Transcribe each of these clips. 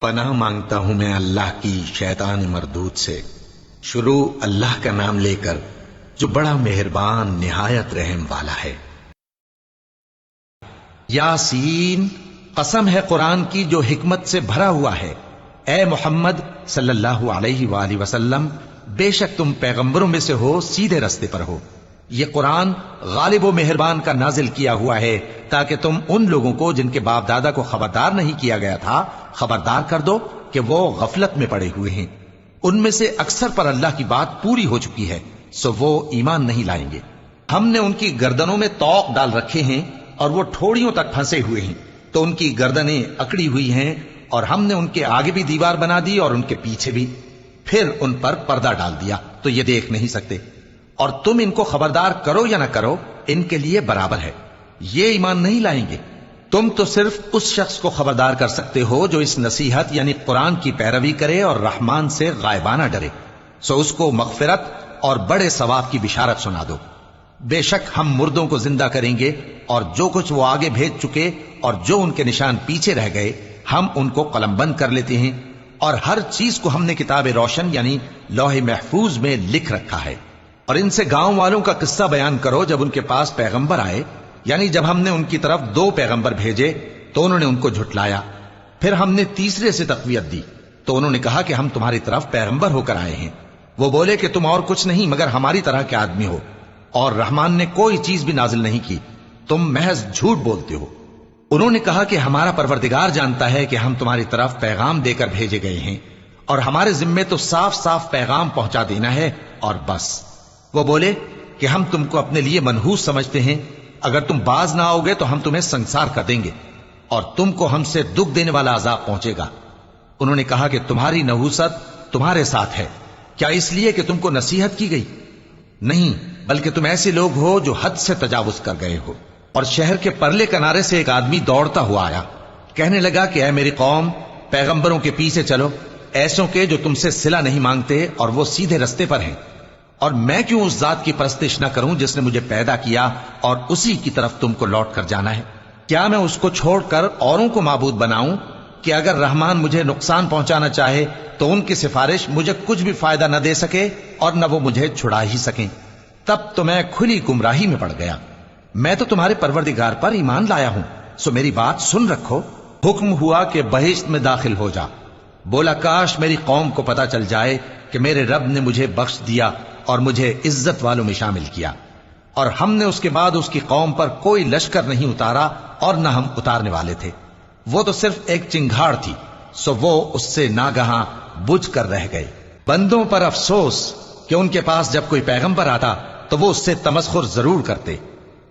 پناہ مانگتا ہوں میں اللہ کی شیطان مردود سے۔ شروع اللہ کا نام لے کر جو بڑا مہربان نہایت رحم والا ہے۔ یاسین، قسم ہے قرآن کی جو حکمت سے بھرا ہوا ہے۔ اے محمد صلی اللہ علیہ وآلہ وسلم، بے شک تم پیغمبروں میں سے ہو، سیدھے رستے پر ہو۔ یہ قرآن غالب و مہربان کا نازل کیا ہوا ہے تاکہ تم ان لوگوں کو جن کے باپ دادا کو خبردار نہیں کیا گیا تھا خبردار کر دو کہ وہ غفلت میں پڑے ہوئے ہیں۔ ان میں سے اکثر پر اللہ کی بات پوری ہو چکی ہے، سو وہ ایمان نہیں لائیں گے۔ ہم نے ان کی گردنوں میں طوق ڈال رکھے ہیں اور وہ ٹھوڑیوں تک پھنسے ہوئے ہیں، تو ان کی گردنیں اکڑی ہوئی ہیں، اور ہم نے ان کے آگے بھی دیوار بنا دی اور ان کے پیچھے بھی، پھر ان پر پردہ ڈال دیا تو یہ دیکھ نہیں سکتے۔ اور تم ان کو خبردار کرو یا نہ کرو، ان کے لیے برابر ہے، یہ ایمان نہیں لائیں گے۔ تم تو صرف اس شخص کو خبردار کر سکتے ہو جو اس نصیحت یعنی قرآن کی پیروی کرے اور رحمان سے غائبانہ ڈرے، سو اس کو مغفرت اور بڑے ثواب کی بشارت سنا دو۔ بے شک ہم مردوں کو زندہ کریں گے، اور جو کچھ وہ آگے بھیج چکے اور جو ان کے نشان پیچھے رہ گئے ہم ان کو قلم بند کر لیتے ہیں، اور ہر چیز کو ہم نے کتاب روشن یعنی لوح محفوظ میں لکھ رکھا ہے۔ اور ان سے گاؤں والوں کا قصہ بیان کرو جب ان کے پاس پیغمبر آئے، یعنی جب ہم نے ان کی طرف 2 پیغمبر بھیجے تو انہوں نے ان کو جھٹلایا، پھر ہم نے تیسرے سے تقویت دی تو انہوں نے کہا کہ ہم تمہاری طرف پیغمبر ہو کر آئے ہیں۔ وہ بولے کہ تم اور کچھ نہیں مگر ہماری طرح کے آدمی ہو، اور رحمان نے کوئی چیز بھی نازل نہیں کی، تم محض جھوٹ بولتے ہو۔ انہوں نے کہا کہ ہمارا پروردگار جانتا ہے کہ ہم تمہاری طرف پیغام دے کر بھیجے گئے ہیں، اور ہمارے ذمے تو صاف صاف پیغام پہنچا دینا ہے اور بس۔ وہ بولے کہ ہم تم کو اپنے لیے منحوس سمجھتے ہیں، اگر تم باز نہ آؤ گے تو ہم تمہیں سنسار کر دیں گے اور تم کو ہم سے دکھ دینے والا عذاب پہنچے گا۔ انہوں نے کہا کہ تمہاری نحوست تمہارے ساتھ ہے، کیا اس لیے کہ تم کو نصیحت کی گئی؟ نہیں، بلکہ تم ایسے لوگ ہو جو حد سے تجاوز کر گئے ہو۔ اور شہر کے پرلے کنارے سے ایک آدمی دوڑتا ہوا آیا، کہنے لگا کہ اے میری قوم، پیغمبروں کے پیچھے چلو، ایسوں کے جو تم سے صلہ نہیں مانگتے اور وہ سیدھے رستے پر ہیں۔ اور میں کیوں اس ذات کی پرستش نہ کروں جس نے مجھے پیدا کیا اور اسی کی طرف تم کو لوٹ کر جانا ہے؟ کیا میں اس کو چھوڑ کر اوروں کو معبود بناؤں کہ اگر رحمان مجھے نقصان پہنچانا چاہے تو ان کی سفارش مجھے کچھ بھی فائدہ نہ دے سکے اور نہ وہ مجھے چھڑا ہی سکیں؟ تب تو میں کھلی گمراہی میں پڑ گیا۔ میں تو تمہارے پروردگار پر ایمان لایا ہوں، سو میری بات سن رکھو۔ حکم ہوا کہ بہشت میں داخل ہو جا۔ بولا کاش میری قوم کو پتا چل جائے کہ میرے رب نے مجھے بخش دیا اور مجھے عزت والوں میں شامل کیا، اور ہم نے اس کے بعد اس کی قوم پر کوئی لشکر نہیں اتارا اور نہ ہم اتارنے والے تھے۔ وہ تو صرف ایک چنگھاڑ تھی، سو وہ اس سے ناگہاں بجھ کر رہ گئے۔ بندوں پر افسوس کہ ان کے پاس جب کوئی پیغمبر آتا تو وہ اس سے تمسخر ضرور کرتے۔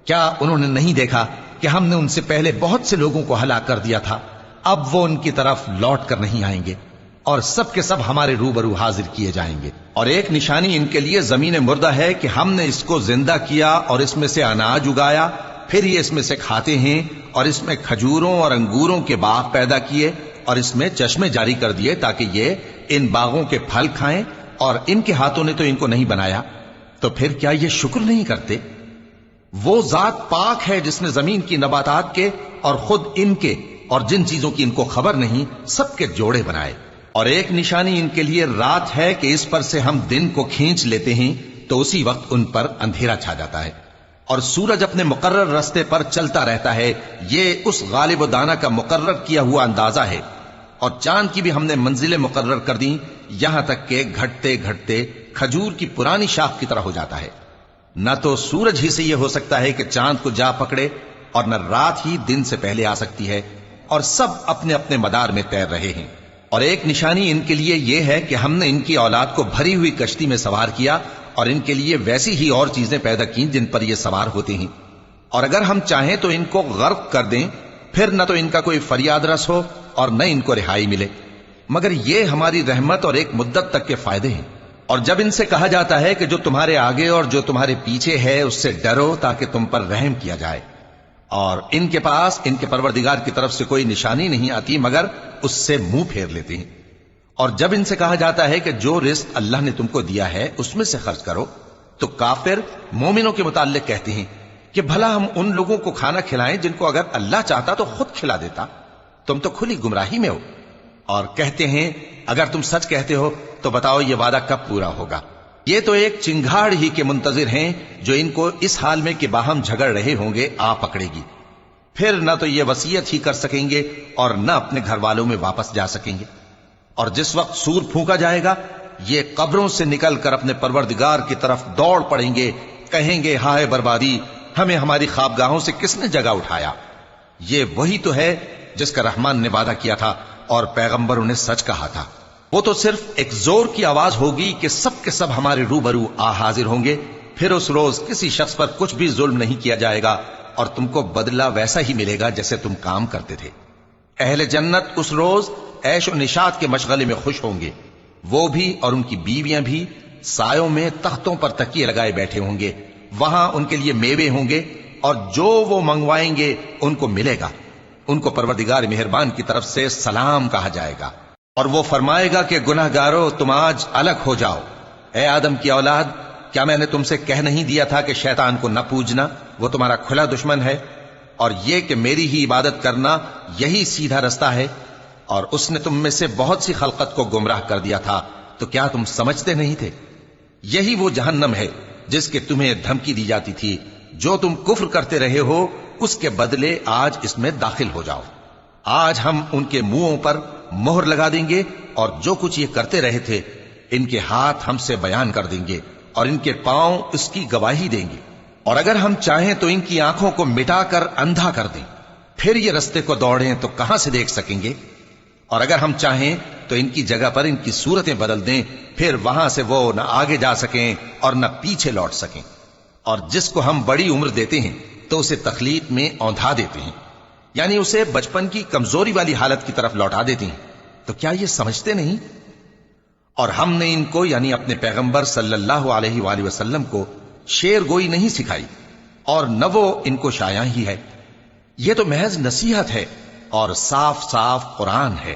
کیا انہوں نے نہیں دیکھا کہ ہم نے ان سے پہلے بہت سے لوگوں کو ہلاک کر دیا تھا؟ اب وہ ان کی طرف لوٹ کر نہیں آئیں گے، اور سب کے سب ہمارے روبرو حاضر کیے جائیں گے۔ اور ایک نشانی ان کے لیے زمین مردہ ہے کہ ہم نے اس کو زندہ کیا اور اس میں سے اناج اگایا، پھر یہ اس میں سے کھاتے ہیں، اور اس میں کھجوروں اور انگوروں کے باغ پیدا کیے اور اس میں چشمے جاری کر دیے تاکہ یہ ان باغوں کے پھل کھائیں، اور ان کے ہاتھوں نے تو ان کو نہیں بنایا، تو پھر کیا یہ شکر نہیں کرتے؟ وہ ذات پاک ہے جس نے زمین کی نباتات کے اور خود ان کے اور جن چیزوں کی ان کو خبر نہیں سب کے جوڑے بنائے۔ اور ایک نشانی ان کے لیے رات ہے کہ اس پر سے ہم دن کو کھینچ لیتے ہیں تو اسی وقت ان پر اندھیرا چھا جاتا ہے، اور سورج اپنے مقرر راستے پر چلتا رہتا ہے۔ یہ اس غالب و دانا کا مقرر کیا ہوا اندازہ ہے۔ اور چاند کی بھی ہم نے منزلیں مقرر کر دیں، یہاں تک کہ گھٹتے گھٹتے کھجور کی پرانی شاخ کی طرح ہو جاتا ہے۔ نہ تو سورج ہی سے یہ ہو سکتا ہے کہ چاند کو جا پکڑے، اور نہ رات ہی دن سے پہلے آ سکتی ہے، اور سب اپنے اپنے مدار میں تیر رہے ہیں۔ اور ایک نشانی ان کے لیے یہ ہے کہ ہم نے ان کی اولاد کو بھری ہوئی کشتی میں سوار کیا، اور ان کے لیے ویسی ہی اور چیزیں پیدا کی جن پر یہ سوار ہوتے ہیں۔ اور اگر ہم چاہیں تو ان کو غرق کر دیں، پھر نہ تو ان کا کوئی فریاد رس ہو اور نہ ان کو رہائی ملے، مگر یہ ہماری رحمت اور ایک مدت تک کے فائدے ہیں۔ اور جب ان سے کہا جاتا ہے کہ جو تمہارے آگے اور جو تمہارے پیچھے ہے اس سے ڈرو تاکہ تم پر رحم کیا جائے، اور ان کے پاس ان کے پروردگار کی طرف سے کوئی نشانی نہیں آتی مگر اس سے منہ پھیر لیتے ہیں۔ اور جب ان سے کہا جاتا ہے کہ جو رزق اللہ نے تم کو دیا ہے اس میں سے خرچ کرو، تو کافر مومنوں کے متعلق کہتے ہیں کہ بھلا ہم ان لوگوں کو کھانا کھلائیں جن کو اگر اللہ چاہتا تو خود کھلا دیتا، تم تو کھلی گمراہی میں ہو۔ اور کہتے ہیں اگر تم سچ کہتے ہو تو بتاؤ یہ وعدہ کب پورا ہوگا؟ یہ تو ایک چنگھاڑ ہی کے منتظر ہیں جو ان کو اس حال میں کہ باہم جھگڑ رہے ہوں گے آ پکڑے گی. پھر نہ تو یہ وصیت ہی کر سکیں گے اور نہ اپنے گھر والوں میں واپس جا سکیں گے. اور جس وقت سور پھونکا جائے گا یہ قبروں سے نکل کر اپنے پروردگار کی طرف دوڑ پڑیں گے، کہیں گے ہائے بربادی، ہمیں ہماری خوابگاہوں سے کس نے جگہ اٹھایا. یہ وہی تو ہے جس کا رحمان نے وعدہ کیا تھا اور پیغمبروں نے سچ کہا تھا. وہ تو صرف ایک زور کی آواز ہوگی کہ سب کے سب ہمارے روبرو آ حاضر ہوں گے. پھر اس روز کسی شخص پر کچھ بھی ظلم نہیں کیا جائے گا اور تم کو بدلہ ویسا ہی ملے گا جیسے تم کام کرتے تھے. اہل جنت اس روز عیش و نشاط کے مشغلے میں خوش ہوں گے. وہ بھی اور ان کی بیویاں بھی سایوں میں تختوں پر تکیے لگائے بیٹھے ہوں گے. وہاں ان کے لیے میوے ہوں گے اور جو وہ منگوائیں گے ان کو ملے گا. ان کو پروردگار مہربان کی طرف سے سلام کہا جائے گا اور وہ فرمائے گا کہ گناہگارو تم آج الگ ہو جاؤ. اے آدم کی اولاد، کیا میں نے تم سے کہہ نہیں دیا تھا کہ شیطان کو نہ پوجنا، وہ تمہارا کھلا دشمن ہے، اور یہ کہ میری ہی عبادت کرنا یہی سیدھا رستہ ہے. اور اس نے تم میں سے بہت سی خلقت کو گمراہ کر دیا تھا، تو کیا تم سمجھتے نہیں تھے؟ یہی وہ جہنم ہے جس کے تمہیں دھمکی دی جاتی تھی. جو تم کفر کرتے رہے ہو اس کے بدلے آج اس میں داخل ہو جاؤ. آج ہم ان کے منہوں پر مہر لگا دیں گے اور جو کچھ یہ کرتے رہے تھے ان کے ہاتھ ہم سے بیان کر دیں گے اور ان کے پاؤں اس کی گواہی دیں گے. اور اگر ہم چاہیں تو ان کی آنکھوں کو مٹا کر اندھا کر دیں، پھر یہ رستے کو دوڑیں تو کہاں سے دیکھ سکیں گے. اور اگر ہم چاہیں تو ان کی جگہ پر ان کی صورتیں بدل دیں، پھر وہاں سے وہ نہ آگے جا سکیں اور نہ پیچھے لوٹ سکیں. اور جس کو ہم بڑی عمر دیتے ہیں تو اسے تخلیق میں اوندھا دیتے ہیں، یعنی اسے بچپن کی کمزوری والی حالت کی طرف لوٹا دیتے ہیں. تو کیا یہ سمجھتے نہیں؟ اور ہم نے ان کو یعنی اپنے پیغمبر صلی اللہ علیہ وآلہ وسلم کو شعر گوئی نہیں سکھائی اور نہ وہ ان کو شایع ہی ہے. یہ تو محض نصیحت ہے اور صاف صاف قرآن ہے،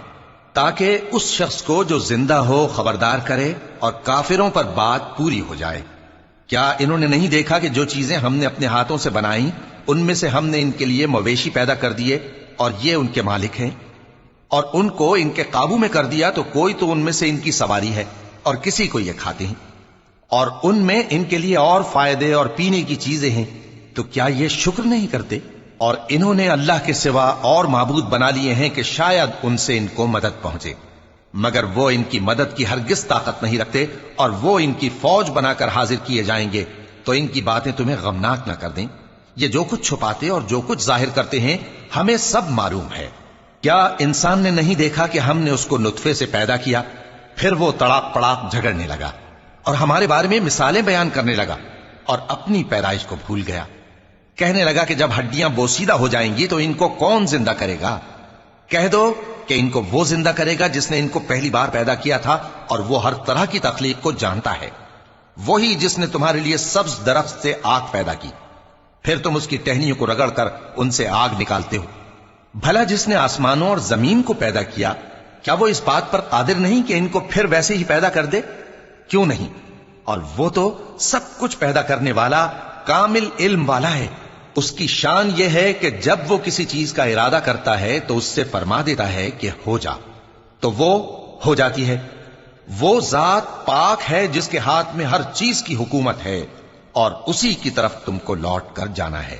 تاکہ اس شخص کو جو زندہ ہو خبردار کرے اور کافروں پر بات پوری ہو جائے. کیا انہوں نے نہیں دیکھا کہ جو چیزیں ہم نے اپنے ہاتھوں سے بنائیں ان میں سے ہم نے ان کے لیے مویشی پیدا کر دیے اور یہ ان کے مالک ہیں، اور ان کو ان کے قابو میں کر دیا تو کوئی تو ان میں سے ان کی سواری ہے اور کسی کو یہ کھاتے ہیں، اور ان میں ان کے لیے اور فائدے اور پینے کی چیزیں ہیں. تو کیا یہ شکر نہیں کرتے؟ اور انہوں نے اللہ کے سوا اور معبود بنا لیے ہیں کہ شاید ان سے ان کو مدد پہنچے، مگر وہ ان کی مدد کی ہرگز طاقت نہیں رکھتے. اور وہ ان کی فوج بنا کر حاضر کیے جائیں گے تو ان کی باتیں تمہیں غمناک نہ کر دیں. یہ جو کچھ چھپاتے اور جو کچھ ظاہر کرتے ہیں ہمیں سب معلوم ہے. کیا انسان نے نہیں دیکھا کہ ہم نے اس کو نطفے سے پیدا کیا، پھر وہ تڑاک پڑاک جھگڑنے لگا اور ہمارے بارے میں مثالیں بیان کرنے لگا اور اپنی پیدائش کو بھول گیا. کہنے لگا کہ جب ہڈیاں بوسیدہ ہو جائیں گی تو ان کو کون زندہ کرے گا؟ کہہ دو کہ ان کو وہ زندہ کرے گا جس نے ان کو پہلی بار پیدا کیا تھا، اور وہ ہر طرح کی تخلیق کو جانتا ہے. وہی جس نے تمہارے لیے سبز درخت سے آگ پیدا کی، پھر تم اس کی ٹہنیوں کو رگڑ کر ان سے آگ نکالتے ہو. بھلا جس نے آسمانوں اور زمین کو پیدا کیا، کیا وہ اس بات پر قادر نہیں کہ ان کو پھر ویسے ہی پیدا کر دے؟ کیوں نہیں؟ اور وہ تو سب کچھ پیدا کرنے والا کامل علم والا ہے. اس کی شان یہ ہے کہ جب وہ کسی چیز کا ارادہ کرتا ہے تو اس سے فرما دیتا ہے کہ ہو جا، تو وہ ہو جاتی ہے. وہ ذات پاک ہے جس کے ہاتھ میں ہر چیز کی حکومت ہے اور اسی کی طرف تم کو لوٹ کر جانا ہے.